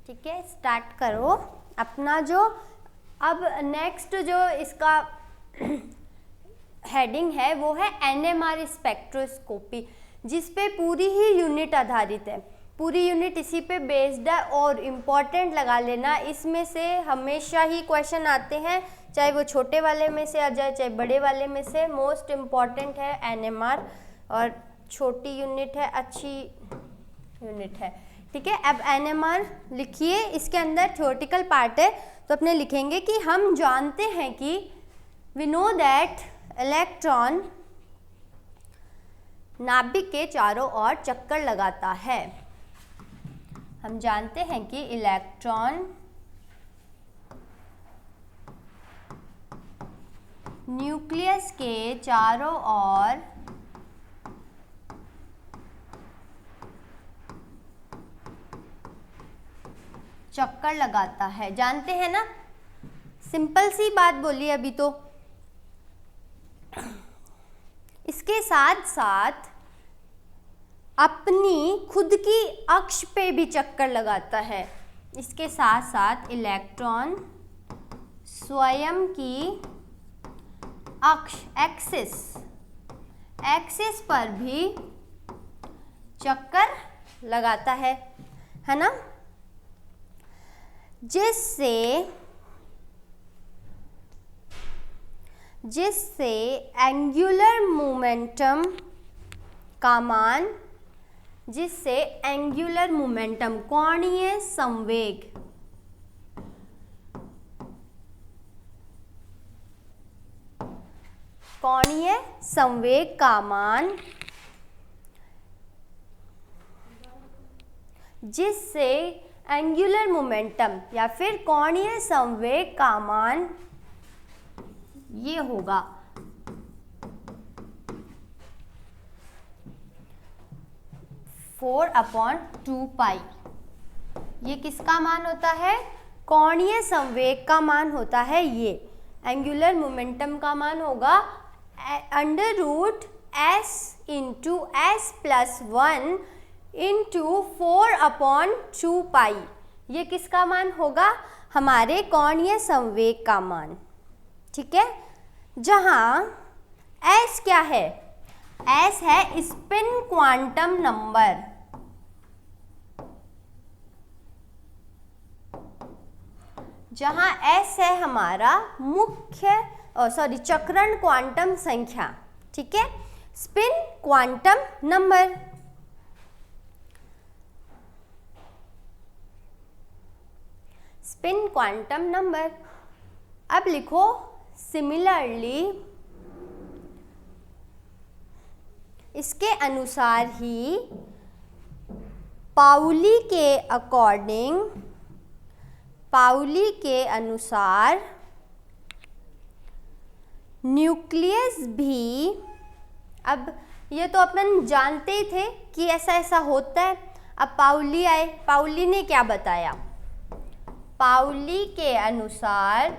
ठीक है, स्टार्ट करो अपना जो अब नेक्स्ट जो इसका हेडिंग है वो है एनएमआर स्पेक्ट्रोस्कोपी, जिस पे पूरी ही यूनिट आधारित है। पूरी यूनिट इसी पे बेस्ड है और इम्पॉर्टेंट लगा लेना, इसमें से हमेशा ही क्वेश्चन आते हैं, चाहे वो छोटे वाले में से आ जाए चाहे बड़े वाले में से। मोस्ट इम्पॉर्टेंट है एनएमआर और छोटी यूनिट है, अच्छी यूनिट है। ठीक है, अब एनएमआर लिखिए, इसके अंदर थ्योरेटिकल पार्ट है तो अपने लिखेंगे कि हम जानते हैं कि वी नो दैट इलेक्ट्रॉन नाभिक के चारों ओर चक्कर लगाता है। हम जानते हैं कि इलेक्ट्रॉन न्यूक्लियस के चारों ओर चक्कर लगाता है। जानते हैं ना, सिंपल सी बात बोली अभी तो। इसके साथ साथ अपनी खुद की अक्ष पे भी चक्कर लगाता है। इसके साथ साथ इलेक्ट्रॉन स्वयं की अक्ष एक्सिस पर भी चक्कर लगाता है ना, जिससे एंगुलर मोमेंटम का मान, जिससे एंगुलर मोमेंटम कोणीय संवेग का मान, जिससे एंगुलर मोमेंटम या फिर कोणीय संवेग का मान ये होगा 4/2 पाई। ये किसका मान होता है? कोणीय संवेग का मान होता है। ये एंगुलर मोमेंटम का मान होगा √s इंटू s+1 इंटू 4/2 पाई। ये किसका मान होगा? हमारे कोणीय संवेग का मान। ठीक है, जहां s क्या है? s है स्पिन क्वांटम नंबर। जहां s है हमारा चक्रण क्वांटम संख्या। ठीक है, spin quantum number. Spin quantum number. अब लिखो सिमिलरली, इसके अनुसार ही पाउली के अनुसार न्यूक्लियस भी, अब ये तो अपन जानते ही थे कि ऐसा ऐसा होता है। अब पाउली आए, पाउली ने क्या बताया? पाउली के अनुसार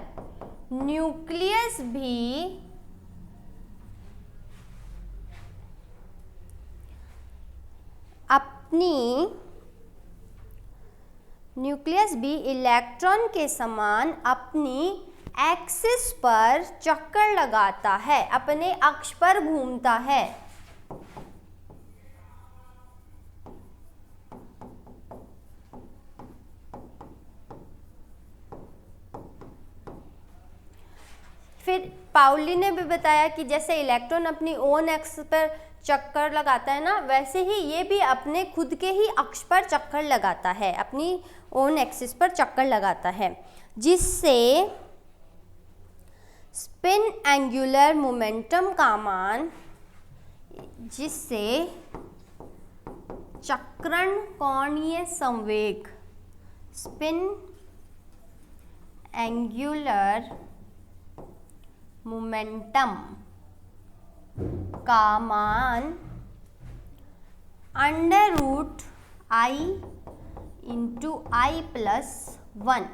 न्यूक्लियस भी इलेक्ट्रॉन के समान अपनी एक्सिस पर चक्कर लगाता है, अपने अक्ष पर घूमता है। फिर पाउली ने भी बताया कि जैसे इलेक्ट्रॉन अपनी ओन एक्स पर चक्कर लगाता है ना, वैसे ही ये भी अपने खुद के ही अक्ष पर चक्कर लगाता है, अपनी ओन एक्सिस पर चक्कर लगाता है, जिससे स्पिन एंगुलर मोमेंटम का मान, जिससे चक्रण कोणीय संवेग, स्पिन एंगुलर मोमेंटम का मान √I into I+1,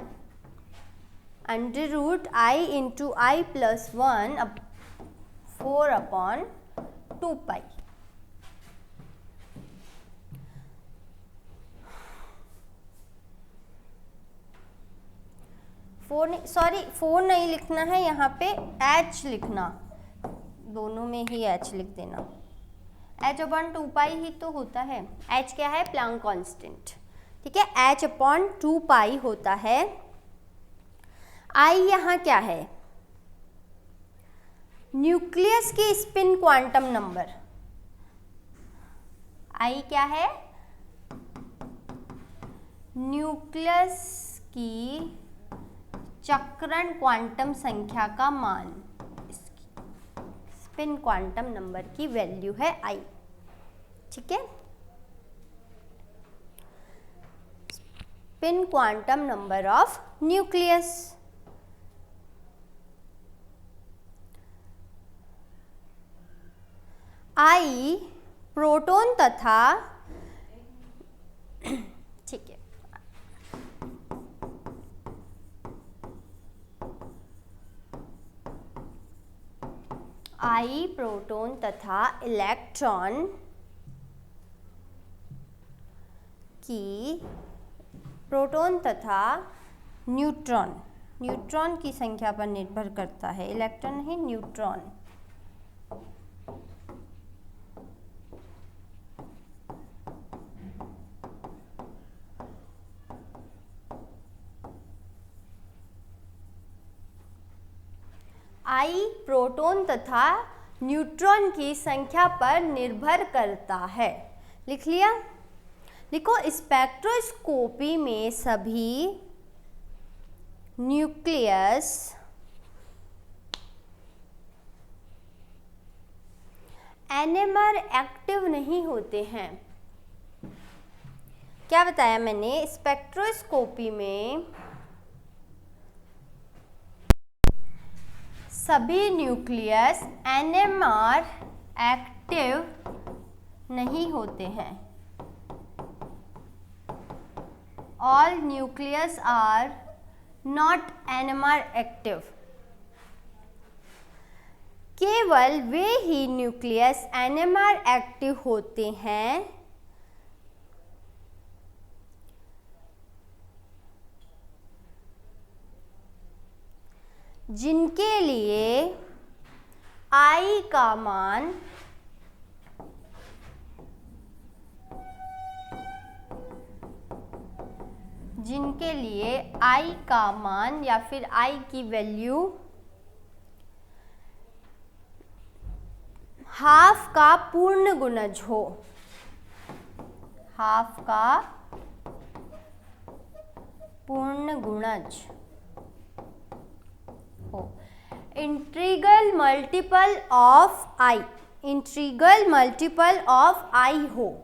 √I into I+1 अब 4/2 पाई। 4 नहीं लिखना है, यहाँ पे H लिखना, दोनों में ही H लिख देना। H/2π ही तो होता है। H क्या है? प्लैंक कांस्टेंट, ठीक है। H/2π होता है। I यहाँ क्या है? न्यूक्लियस की स्पिन क्वांटम नंबर। I क्या है? न्यूक्लियस की चक्रण क्वांटम संख्या का मान, स्पिन क्वांटम नंबर की वैल्यू है I, ठीक है। Spin quantum number of nucleus. I proton तथा, ठीक है, I प्रोटॉन तथा इलेक्ट्रॉन की, प्रोटॉन तथा न्यूट्रॉन की संख्या पर निर्भर करता है। इलेक्ट्रॉन नहीं, न्यूट्रॉन। I प्रोटॉन तथा न्यूट्रॉन की संख्या पर निर्भर करता है। लिख लिया? लिखो, स्पेक्ट्रोस्कोपी में सभी न्यूक्लियस एनएमआर एक्टिव नहीं होते हैं। क्या बताया मैंने? स्पेक्ट्रोस्कोपी में सभी न्यूक्लियस एनएमआर एक्टिव नहीं होते हैं। All nucleus are not NMR active। केवल वे ही न्यूक्लियस NMR एक्टिव होते हैं जिनके लिए I का मान या फिर I की वैल्यू हाफ का पूर्ण गुणज हो। हाफ का पूर्ण गुणज हो। Integral multiple of I, integral multiple of I हो,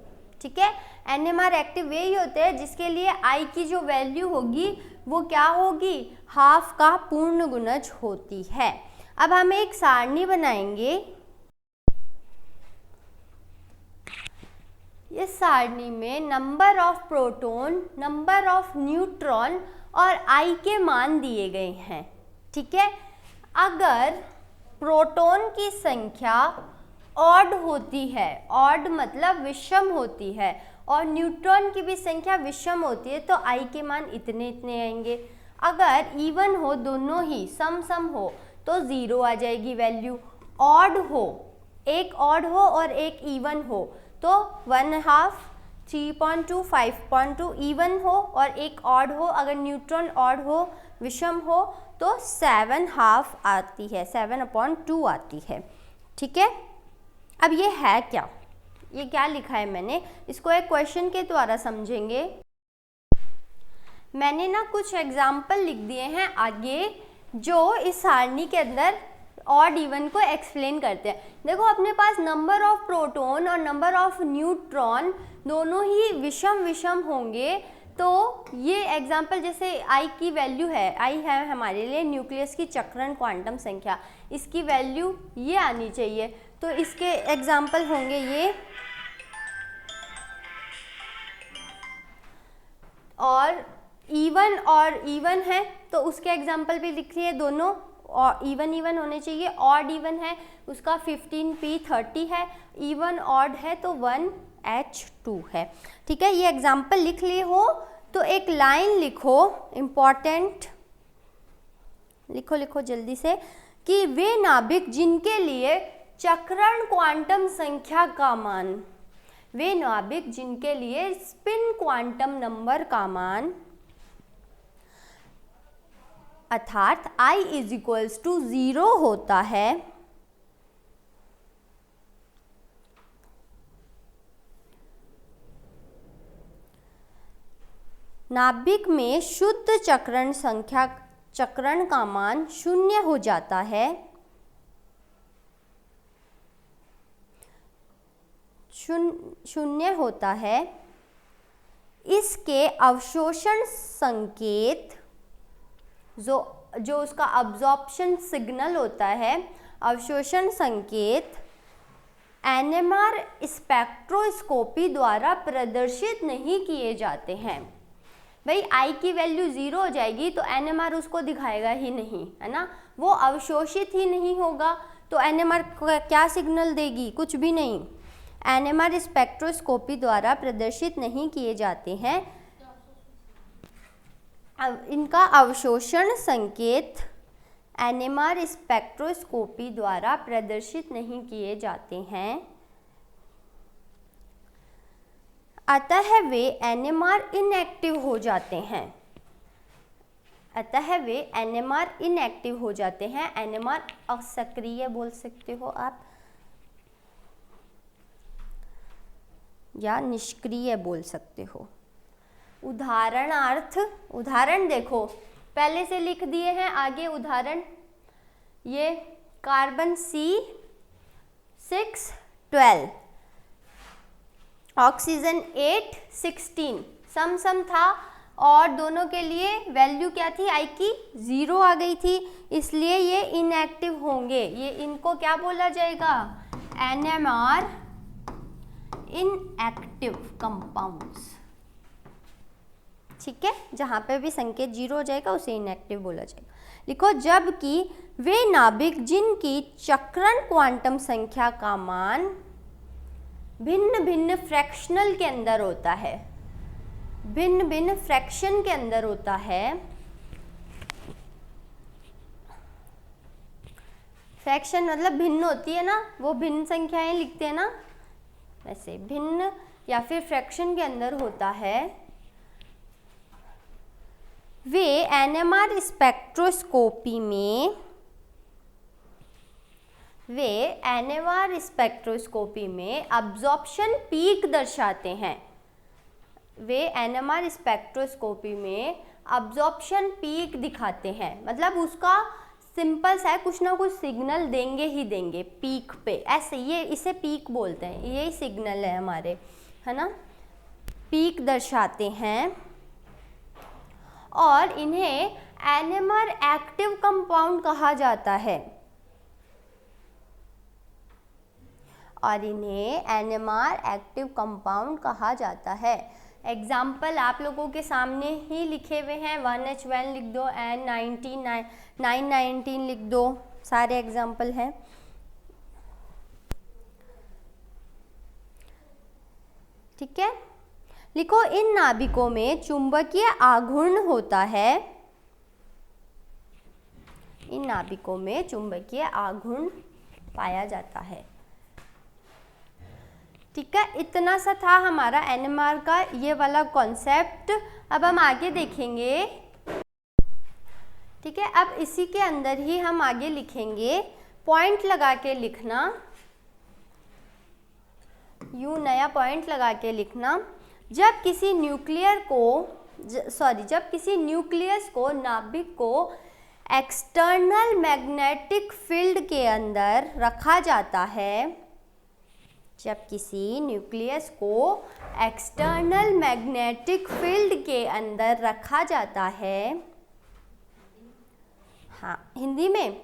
ठीक है। एनएमआर एक्टिव वे ही होते हैं जिसके लिए I की जो वैल्यू होगी वो क्या होगी? हाफ का पूर्ण गुणज होती है। अब हम एक सारणी बनाएंगे। इस सारणी में number of proton, number of neutron और I के मान दिए गए हैं, ठीक है। अगर प्रोटॉन की संख्या ऑड होती है, ऑड मतलब विषम होती है, और न्यूट्रॉन की भी संख्या विषम होती है, तो I के मान इतने इतने आएंगे। अगर इवन हो, दोनों ही सम हो, तो 0 आ जाएगी वैल्यू। ऑड हो, एक ऑड हो और एक इवन हो, तो 1/2, 3.2, 5.2 इवन हो, और एक ऑड हो, अगर न्यूट्रॉन ऑड हो, विषम हो, तो 7/2 आती है, 7/2 आती है, ठीक है। अब ये है क्या? ये क्या लिखा है मैंने, इसको एक क्वेश्चन के द्वारा समझेंगे। मैंने ना कुछ एग्जाम्पल लिख दिए हैं आगे, जो इस सारणी के अंदर ऑड इवन को एक्सप्लेन करते हैं। देखो, अपने पास नंबर ऑफ प्रोटॉन और नंबर ऑफ न्यूट्रॉन दोनों ही विषम होंगे, तो ये एग्जाम्पल जैसे I की वैल्यू है, I है हमारे लिए न्यूक्लियस की चक्रण क्वांटम संख्या, इसकी वैल्यू ये आनी चाहिए, तो इसके एग्जाम्पल होंगे ये। और इवन है तो उसके एग्जाम्पल भी लिखिए, दोनों और इवन होने चाहिए। ऑड इवन है उसका 15p30 है, इवन ऑड है तो 1h2 है, ठीक है। ये एग्जाम्पल लिख लिए हो तो एक लाइन लिखो इम्पॉर्टेंट, लिखो लिखो जल्दी से, कि वे नाभिक जिनके लिए चक्रण क्वांटम संख्या का मान, वे नाभिक जिनके लिए स्पिन क्वांटम नंबर का मान अर्थात I = 0 होता है, नाभिक में शुद्ध चक्रण संख्या, चक्रण का मान 0 हो जाता है, शून्य होता है। इसके अवशोषण संकेत, जो उसका अब्जॉर्प्शन सिग्नल होता है, अवशोषण संकेत NMR स्पेक्ट्रोस्कोपी द्वारा प्रदर्शित नहीं किए जाते हैं। भाई I की वैल्यू 0 हो जाएगी तो NMR उसको दिखाएगा ही नहीं, है ना, वो अवशोषित ही नहीं होगा, तो NMR क्या सिग्नल देगी, कुछ भी नहीं। NMR स्पेक्ट्रोस्कोपी द्वारा प्रदर्शित नहीं किए जाते हैं। इनका अवशोषण संकेत NMR स्पेक्ट्रोस्कोपी द्वारा प्रदर्शित नहीं किए जाते हैं, अतः वे NMR इनएक्टिव हो जाते हैं, अतः वे NMR इनएक्टिव हो जाते हैं। NMR असक्रिय बोल सकते हो आप, या निष्क्रिय बोल सकते हो। उदाहरणार्थ, उदाहरण देखो, पहले से लिख दिए हैं, आगे उदाहरण, ये कार्बन C612, ऑक्सीजन 816, सम था और दोनों के लिए वैल्यू क्या थी, I की 0 आ गई थी, इसलिए ये इनएक्टिव होंगे। ये इनको क्या बोला जाएगा, NMR इनएक्टिव कंपाउंड्स, ठीक है। जहाँ पे भी संकेत 0 हो जाएगा उसे इनएक्टिव बोला जाएगा। लिखो, जबकि वे नाभिक जिनकी चक्रण क्वांटम संख्या का मान भिन्न भिन्न फ्रैक्शनल के अंदर होता है, भिन्न भिन्न फ्रैक्शन के अंदर होता है, फ्रैक्शन मतलब भिन्न होती है ना, वो भिन्न संख्याएं लिखते हैं ना, वैसे भिन्न या फिर फ्रैक्शन के अंदर होता है, वे NMR स्पेक्ट्रोस्कोपी में, वे NMR स्पेक्ट्रोस्कोपी में अब्जॉर्प्शन पीक दर्शाते हैं, वे NMR स्पेक्ट्रोस्कोपी में अब्जॉर्प्शन पीक दिखाते हैं, मतलब उसका सिंपल सा है, कुछ ना कुछ सिग्नल देंगे ही देंगे पीक पे, ऐसे, ये इसे पीक बोलते हैं, यही सिग्नल है हमारे, है ना, पीक दर्शाते हैं, और इन्हें NMR एक्टिव कंपाउंड कहा जाता है, और इन्हें NMR एक्टिव कंपाउंड कहा जाता है। एग्जाम्पल आप लोगों के सामने ही लिखे हुए हैं, 1H1 लिख दो, N19 919 लिख दो, सारे एग्जाम्पल हैं। ठीक है, लिखो, इन नाभिकों में चुंबकीय आघूर्ण होता है, इन नाभिकों में चुंबकीय आघूर्ण पाया जाता है। ठीक है, इतना सा था हमारा NMR का ये वाला कॉन्सेप्ट। अब हम आगे देखेंगे, ठीक है, अब इसी के अंदर ही हम आगे लिखेंगे, पॉइंट लगा के लिखना, यूं नया पॉइंट लगा के लिखना, जब किसी न्यूक्लियस को नाभिक को एक्सटर्नल मैग्नेटिक फील्ड के अंदर रखा जाता है, जब किसी न्यूक्लियस को एक्सटर्नल मैग्नेटिक फील्ड के अंदर रखा जाता है, हाँ हिंदी में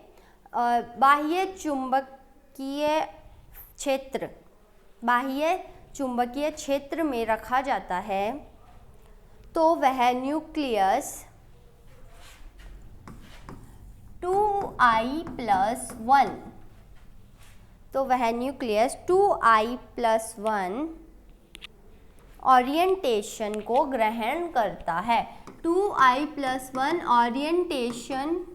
बाह्य चुंबकीय क्षेत्र में रखा जाता है, तो वह न्यूक्लियस 2I+1, तो वह न्यूक्लियस 2I+1 ओरिएंटेशन को ग्रहण करता है, 2I+1 ओरिएंटेशन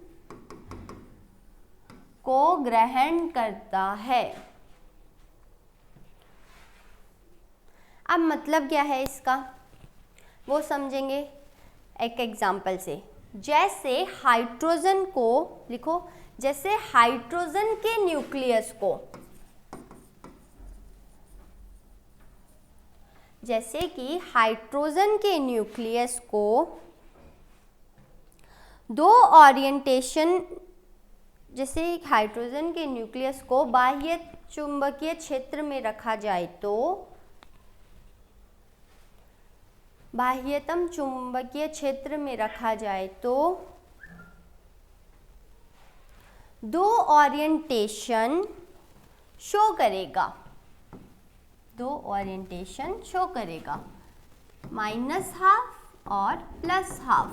को ग्रहण करता है। अब मतलब क्या है इसका वो समझेंगे एक एग्जाम्पल से। जैसे हाइड्रोजन को लिखो, जैसे हाइड्रोजन के न्यूक्लियस को, जैसे कि हाइड्रोजन के न्यूक्लियस को दो ओरिएंटेशन, जैसे हाइड्रोजन के न्यूक्लियस को बाह्य चुंबकीय क्षेत्र में रखा जाए तो बाह्यतम चुंबकीय क्षेत्र में रखा जाए तो दो ओरिएंटेशन शो करेगा, दो ओरिएंटेशन शो करेगा, -½ और +½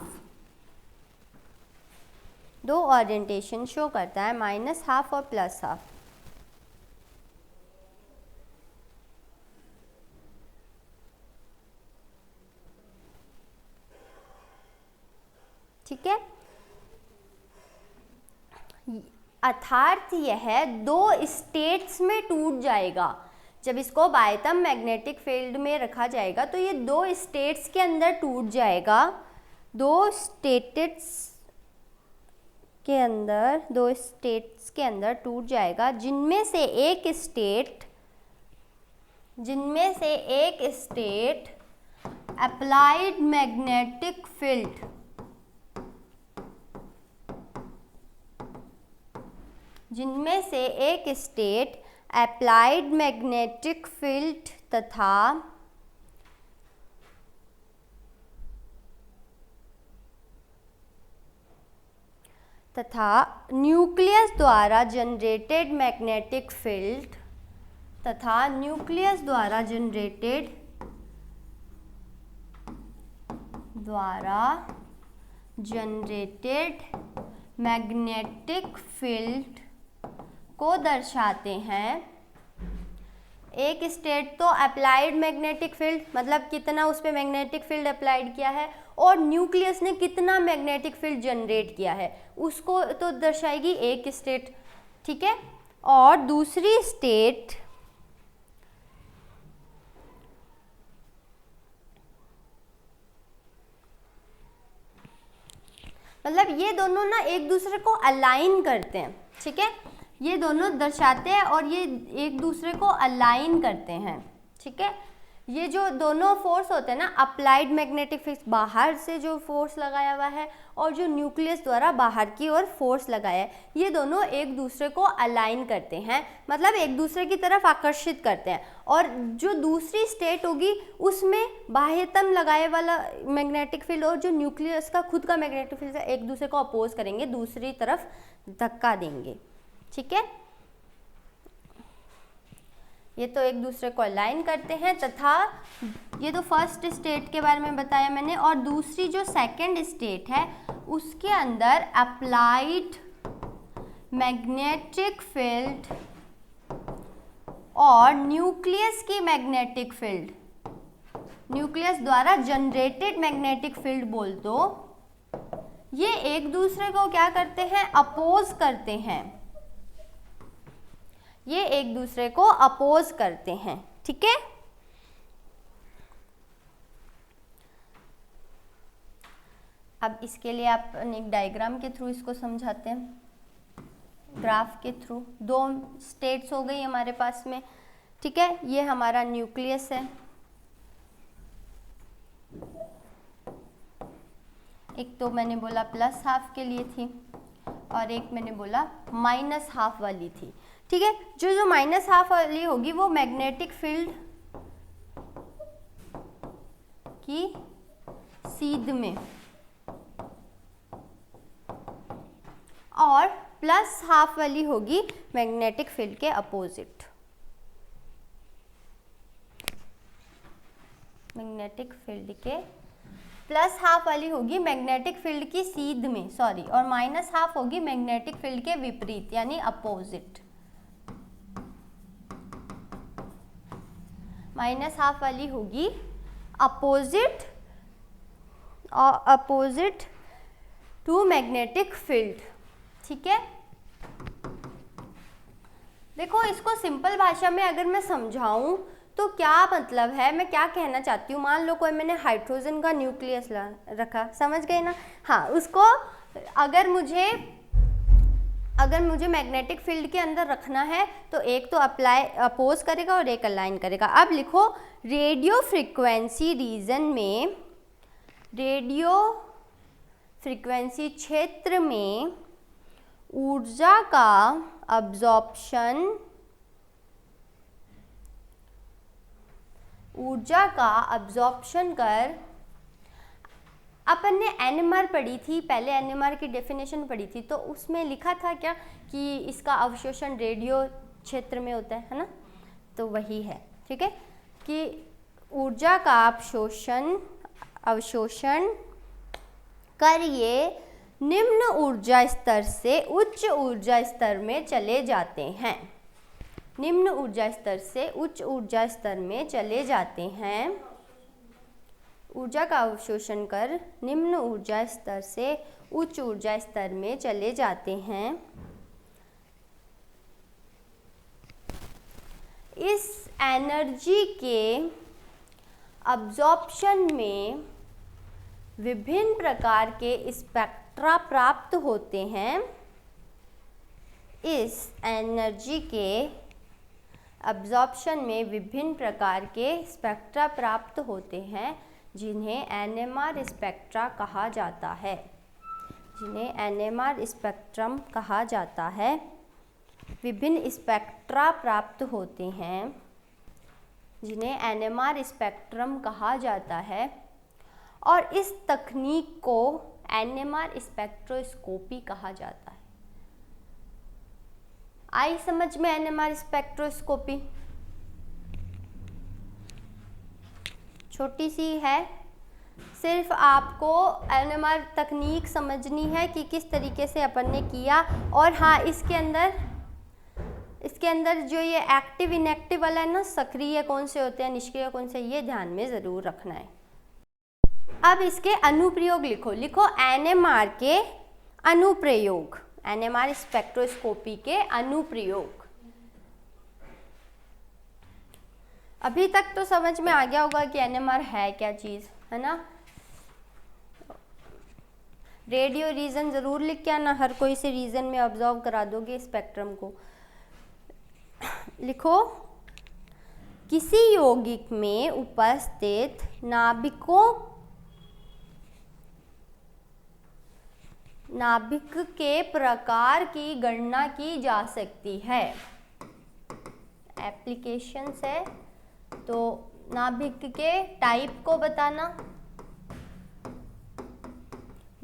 दो ओरिएंटेशन शो करता है, -½ और +½ ठीक है। अर्थात यह दो स्टेट्स में टूट जाएगा। जब इसको बाह्यतम मैग्नेटिक फील्ड में रखा जाएगा तो ये दो स्टेट्स के अंदर टूट जाएगा, दो स्टेट्स के अंदर टूट जाएगा, जिनमें से एक स्टेट अप्लाइड मैग्नेटिक फील्ड, जिनमें से एक स्टेट अप्लाइड मैग्नेटिक फील्ड तथा न्यूक्लियस द्वारा generated magnetic field magnetic field को दर्शाते हैं। एक स्टेट तो अप्लाइड मैग्नेटिक फील्ड, मतलब कितना उस पे मैग्नेटिक फील्ड अप्लाइड किया है और न्यूक्लियस ने कितना मैग्नेटिक फील्ड जनरेट किया है, उसको तो दर्शाएगी एक स्टेट, ठीक है। और दूसरी स्टेट मतलब ये दोनों ना एक दूसरे को अलाइन करते हैं, ठीक है। ये दोनों दर्शाते हैं और ये एक दूसरे को अलाइन करते हैं, ठीक है। ये जो दोनों फोर्स होते हैं ना, अप्लाइड मैग्नेटिक फील्ड बाहर से जो फोर्स लगाया हुआ है और जो न्यूक्लियस द्वारा बाहर की ओर फोर्स लगाया है, ये दोनों एक दूसरे को अलाइन करते हैं, मतलब एक दूसरे की तरफ आकर्षित करते हैं। और जो दूसरी स्टेट होगी उसमें बाह्यतम लगाए वाला मैग्नेटिक फील्ड और जो न्यूक्लियस का खुद का मैग्नेटिक फील्ड है एक दूसरे को अपोज करेंगे, दूसरी तरफ धक्का देंगे, ठीक है। ये तो एक दूसरे को अलाइन करते हैं। तथा ये तो फर्स्ट स्टेट के बारे में बताया मैंने, और दूसरी जो सेकंड स्टेट है उसके अंदर अप्लाइड मैग्नेटिक फील्ड और न्यूक्लियस की मैग्नेटिक फील्ड, न्यूक्लियस द्वारा जनरेटेड मैग्नेटिक फील्ड बोल दो, ये एक दूसरे को क्या करते हैं, अपोज करते हैं, ये एक दूसरे को अपोज करते हैं, ठीक है। अब इसके लिए आप एक डायग्राम के थ्रू इसको समझाते हैं, ग्राफ के थ्रू। दो स्टेट्स हो गई हमारे पास में, ठीक है। ये हमारा न्यूक्लियस है, एक तो मैंने बोला +½ के लिए थी और एक मैंने बोला -½ वाली थी, ठीक है। जो -½ वाली होगी वो मैग्नेटिक फील्ड की सीध में, और +½ वाली होगी मैग्नेटिक फील्ड के अपोजिट, मैग्नेटिक फील्ड के +½ वाली होगी मैग्नेटिक फील्ड की सीध में, सॉरी, और -½ होगी मैग्नेटिक फील्ड के विपरीत यानी अपोजिट। -½ वाली होगी अपोजिट टू मैग्नेटिक फील्ड, ठीक है। देखो इसको सिंपल भाषा में अगर मैं समझाऊं तो क्या मतलब है, मैं क्या कहना चाहती हूँ। मान लो कोई मैंने हाइड्रोजन का न्यूक्लियस रखा, समझ गए ना। हाँ, उसको अगर मुझे मैग्नेटिक फील्ड के अंदर रखना है तो एक तो अपोज करेगा और एक अलाइन करेगा। अब लिखो रेडियो फ्रिक्वेंसी रीजन में, रेडियो फ्रिक्वेंसी क्षेत्र में ऊर्जा का अब्जॉर्प्शन कर, अपन ने एनएमआर पढ़ी थी पहले, एनएमआर की डेफिनेशन पढ़ी थी, तो उसमें लिखा था क्या कि इसका अवशोषण रेडियो क्षेत्र में होता है ना। तो वही है, ठीक है, कि ऊर्जा का अवशोषण कर ये निम्न ऊर्जा स्तर से उच्च ऊर्जा स्तर में चले जाते हैं, निम्न ऊर्जा स्तर से उच्च ऊर्जा स्तर में चले जाते हैं। ऊर्जा का अवशोषण कर निम्न ऊर्जा स्तर से उच्च ऊर्जा स्तर में चले जाते हैं। इस एनर्जी के अब्जॉर्प्शन में विभिन्न प्रकार के स्पेक्ट्रा प्राप्त होते हैं। इस एनर्जी के अब्जॉर्प्शन में विभिन्न प्रकार के स्पेक्ट्रा प्राप्त होते हैं, जिन्हें एनएमआर स्पेक्ट्रा कहा जाता है, जिन्हें एनएमआर स्पेक्ट्रम कहा जाता है। विभिन्न स्पेक्ट्रा प्राप्त होते हैं जिन्हें एनएमआर स्पेक्ट्रम कहा जाता है, और इस तकनीक को एनएमआर स्पेक्ट्रोस्कोपी कहा जाता है। आई समझ में एनएमआर स्पेक्ट्रोस्कोपी? छोटी सी है, सिर्फ आपको एनएमआर तकनीक समझनी है कि किस तरीके से अपन ने किया। और हाँ, इसके अंदर जो ये एक्टिव इनएक्टिव वाला है ना, सक्रिय कौन से होते हैं, निष्क्रिय कौन से, ये ध्यान में ज़रूर रखना है। अब इसके अनुप्रयोग लिखो एनएमआर के अनुप्रयोग, एनएमआर स्पेक्ट्रोस्कोपी के अनुप्रयोग। अभी तक तो समझ में आ गया होगा कि एनएमआर है क्या चीज़, है ना। रेडियो रीजन ज़रूर लिख के आना, हर कोई से रीजन में ऑब्जर्व करा दोगे स्पेक्ट्रम को। लिखो किसी यौगिक में उपस्थित नाभिक के प्रकार की गणना की जा सकती है। एप्लीकेशंस है तो नाभिक के टाइप को बताना,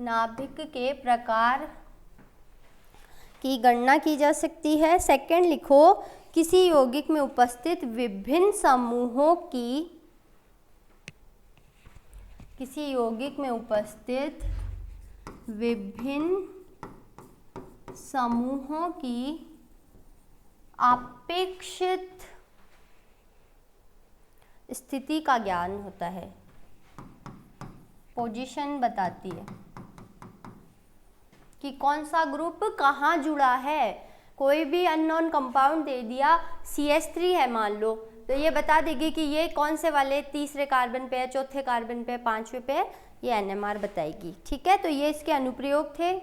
नाभिक के प्रकार की गणना की जा सकती है। सेकंड लिखो किसी यौगिक में उपस्थित विभिन्न समूहों की, किसी यौगिक में उपस्थित विभिन्न समूहों की अपेक्षित स्थिति का ज्ञान होता है, पोजीशन बताती है कि कौन सा ग्रुप कहाँ जुड़ा है। कोई भी अननोन कंपाउंड दे दिया, CH3 है मान लो, तो ये बता देगी कि ये कौन से वाले तीसरे कार्बन पे है, चौथे कार्बन पे है, पांचवे पे है, ये एनएमआर बताएगी। ठीक है, तो ये इसके अनुप्रयोग थे।